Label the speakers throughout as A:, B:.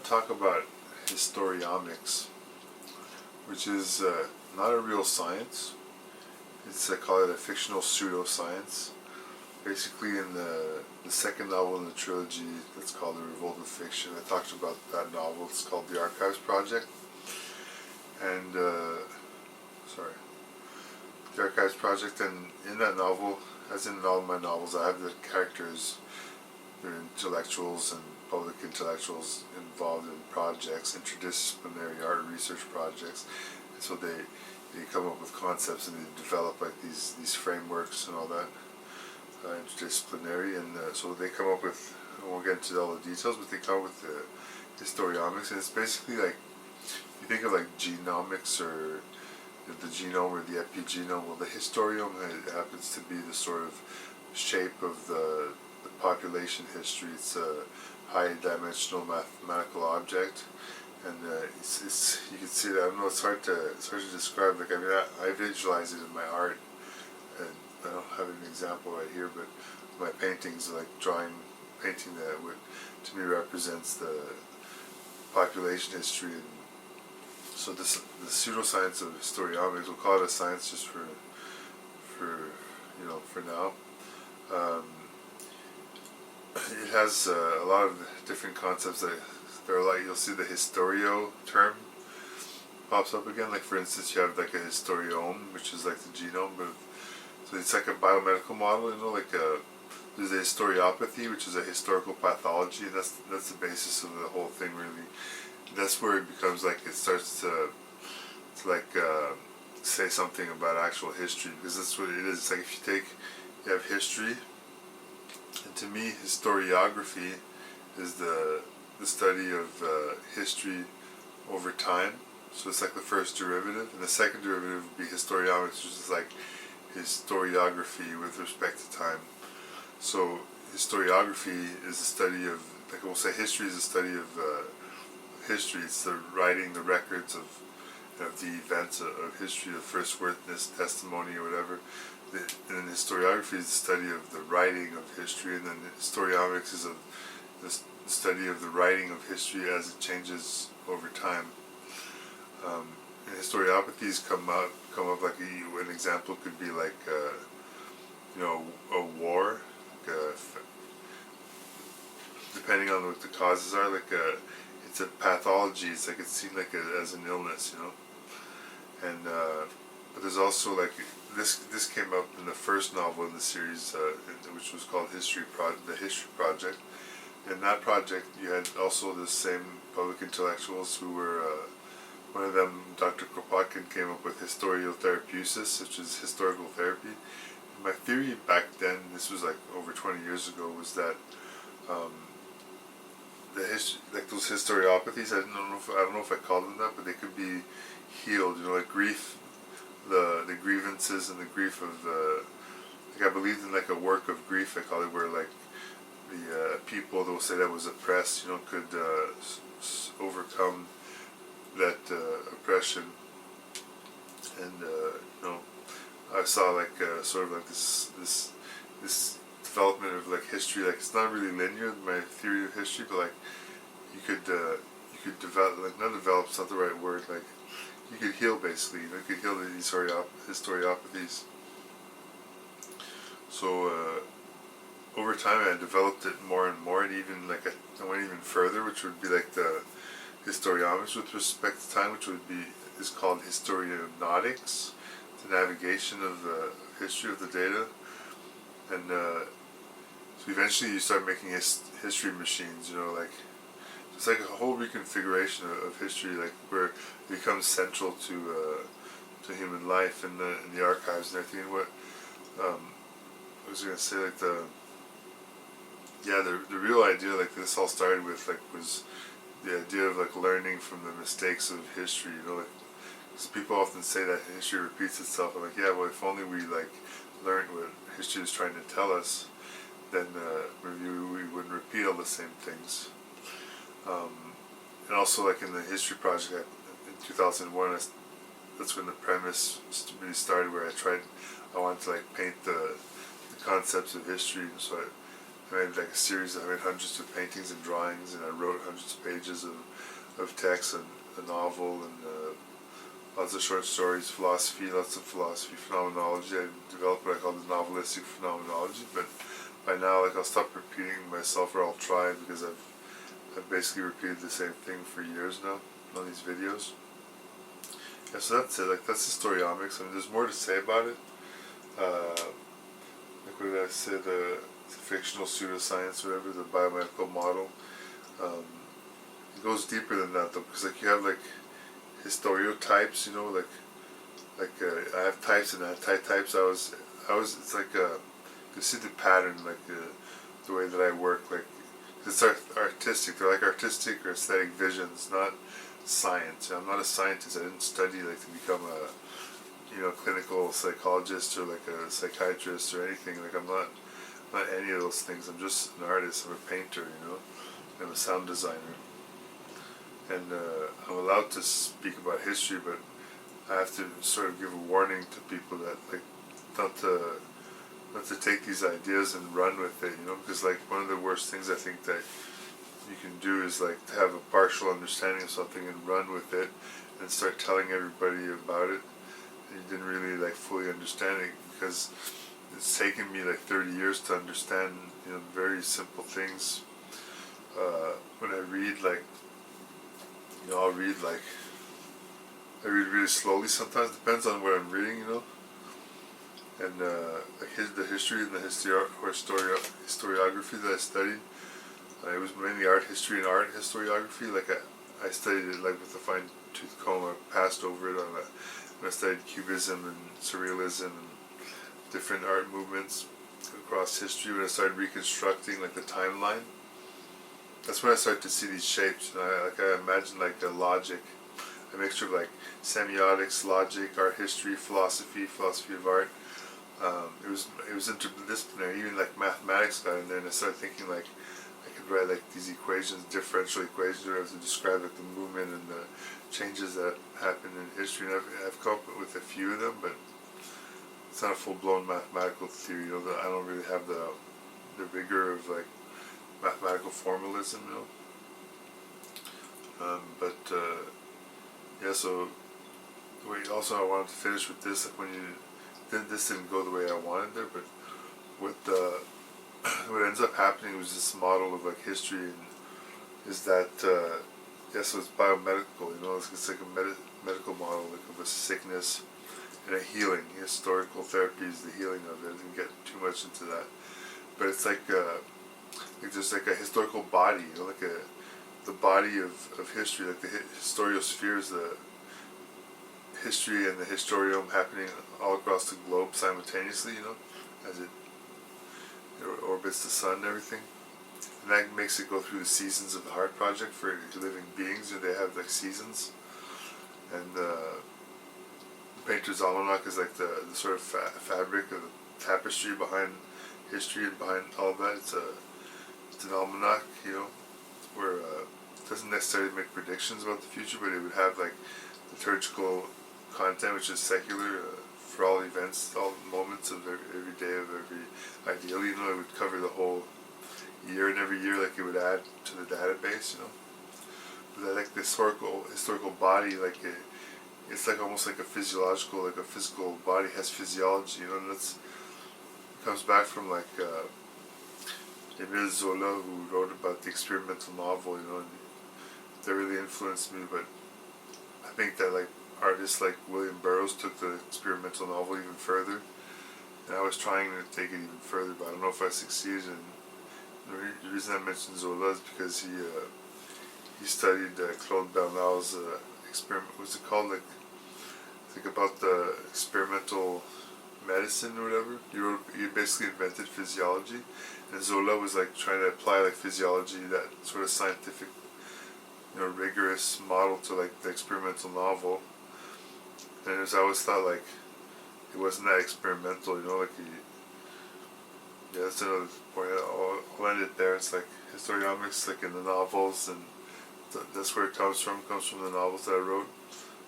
A: talk about Historiomics, which is not a real science. It's I call it a fictional pseudoscience. Basically, in the second novel in the trilogy, that's called The Revolt of Fiction, I talked about that novel. It's called The Archives Project, and The Archives Project. And in that novel, as in all my novels, I have the characters. They're intellectuals and public intellectuals involved in projects, interdisciplinary art research projects, and so they come up with concepts and they develop like these frameworks and all that, interdisciplinary, and so they come up with, I won't get into all the details, but they come up with the Historiomics, and it's basically like, you think of like genomics or the genome or the epigenome. Well, the Historium happens to be the sort of shape of the population history. It's a high-dimensional mathematical object, and it's you can see that. I don't know. It's hard to describe. Like, I mean, I visualize it in my art, and I don't have an example right here, but my paintings, like painting that would, to me, represents the population history. And so the pseudoscience of Historiomics, we'll call it a science just for now. It has a lot of different concepts that there are, like, you'll see the Historio term pops up again. Like, for instance, you have like a Historiome, which is like the genome, but so it's like a biomedical model, like there's a Historiopathy, which is a historical pathology, and that's the basis of the whole thing, really. That's where it becomes like, it starts to say something about actual history, because that's what it is. It's like, if you have history, and to me, historiography is the study of history over time. So it's like the first derivative, and the second derivative would be historiomics, which is like historiography with respect to time. So historiography is the study of, like we'll say, history is the study of history. It's the writing, the records of the events of history, of first witness testimony or whatever. And then historiography is the study of the writing of history, and then historiomics is the study of the writing of history as it changes over time. And historiopathies come up like an example could be like a war, depending on what the causes are. Like it's a pathology. It's like it's seen like as an illness, and but there's also like this came up in the first novel in the series, which was called The History Project. In that project, you had also the same public intellectuals who were, one of them, Dr. Kopakin, came up with Historiotopes, which is historical therapy. And my theory back then, this was like over 20 years ago, was that like those historiopathies, I don't know if I called them that, but they could be healed. Like grief, the grievances and the grief of like I believed in like a work of grief, I call it, where like the people that will say that was oppressed, could overcome that oppression. And I saw like sort of like this development of like history. Like, it's not really linear, my theory of history, but like you could develop, like, not develop, it's not the right word, like you could heal, basically. You could heal these historiopathies. So over time I developed it more and more, and even like I went even further, which would be like the historiomics with respect to time, which is called Historionautics, the navigation of the history of the data. And so eventually you start making history machines, like it's like a whole reconfiguration of history, like where it becomes central to human life and the archives and everything. And what I was going to say, like the real idea, like this all started with, like, was the idea of like learning from the mistakes of history. Like, because people often say that history repeats itself. I'm like, yeah, well, if only we like learned what history is trying to tell us, then maybe we wouldn't repeat all the same things. And also, like in the history project in 2001, that's when the premise really started, where I wanted to like paint the concepts of history. And so I I made like a series. I made hundreds of paintings and drawings, and I wrote hundreds of pages of text and a novel and lots of short stories, philosophy, lots of philosophy, phenomenology. I developed what I call the novelistic phenomenology, but by now, like, I'll stop repeating myself, or I'll try, because I've basically repeated the same thing for years now on these videos. Yeah, so that's it. Like, that's Historiomics. I mean, there's more to say about it. Like, what did I say? The fictional pseudoscience, whatever, the biomedical model. It goes deeper than that, though, because like you have like historiotypes, you know, like I have types and anti-types. It's like you see the pattern, like the way that I work, like it's artistic. They're like artistic or aesthetic visions, not science. I'm not a scientist. I didn't study like to become a clinical psychologist or like a psychiatrist or anything. Like I'm not any of those things. I'm just an artist. I'm a painter, you know. I'm a sound designer, and I'm allowed to speak about history, but I have to sort of give a warning to people that like not to take these ideas and run with it, you know, because like one of the worst things I think that you can do is like to have a partial understanding of something and run with it and start telling everybody about it, and you didn't really like fully understand it, because it's taken me like 30 years to understand, you know, very simple things. When I read, like, you know, I read really slowly sometimes, depends on what I'm reading, you know. And like the history and the historiography that I studied, it was mainly art history and art historiography. Like I studied it like with a fine tooth comb. I passed over it when I studied Cubism and Surrealism and different art movements across history. When I started reconstructing like the timeline, that's when I started to see these shapes. And I imagine like a logic, a mixture of like semiotics, logic, art history, philosophy of art. It was interdisciplinary. Even like mathematics got in there, and I started thinking like I could write like these equations, differential equations, where I have to describe like the movement and the changes that happen in history. And I've come up with a few of them, but it's not a full-blown mathematical theory. You know, I don't really have the rigor of like mathematical formalism, you know. Yeah. So also I wanted to finish with this. Like this didn't go the way I wanted there, but what ends up happening was this model of like history, and is that so it's biomedical. You know, it's like a medical model, like of a sickness and a healing. Historical therapy is the healing of it. I didn't get too much into that, but it's like there's like a historical body, you know, like the body of history, like the Historiosphere is the history and the Historium happening all across the globe simultaneously, you know, as it orbits the sun and everything. And that makes it go through the seasons of the Heart Project for living beings. You know, they have like seasons. And the Painter's Almanac is like the sort of fabric of the tapestry behind history and behind all of that. It's an almanac, you know, where it doesn't necessarily make predictions about the future, but it would have like liturgical content, which is secular for all events, all moments of every day of every. Ideally, you know, it would cover the whole year, and every year, like it would add to the database, you know. But like the historical body, like it's like almost like a physiological, like a physical body has physiology, you know, and it comes back from like Émile Zola, who wrote about the experimental novel, you know, and that really influenced me. But I think that like artists like William Burroughs took the experimental novel even further, and I was trying to take it even further, but I don't know if I succeeded. And the reason I mentioned Zola is because he studied Claude Bernard's experiment. What's it called? Like, think about the experimental medicine or whatever. He basically invented physiology, and Zola was like trying to apply like physiology, that sort of scientific, you know, rigorous model to like the experimental novel. And I always thought like it wasn't that experimental, you know, like that's another point. I'll end it there. It's like Historiomics, like in the novels, and that's where it comes from. It comes from the novels that I wrote.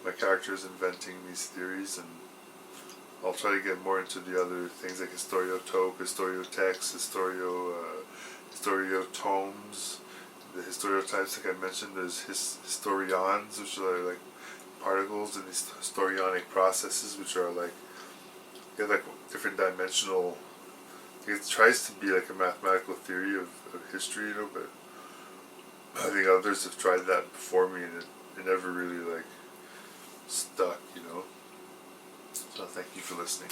A: My characters inventing these theories, and I'll try to get more into the other things like Historiotope, Historiotext, Historiotomes, the historiotypes like I mentioned. There's historions, which are like particles, and these historionic processes, which are like different dimensional. It tries to be like a mathematical theory of history, but I think others have tried that before me, and it never really like stuck, So thank you for listening.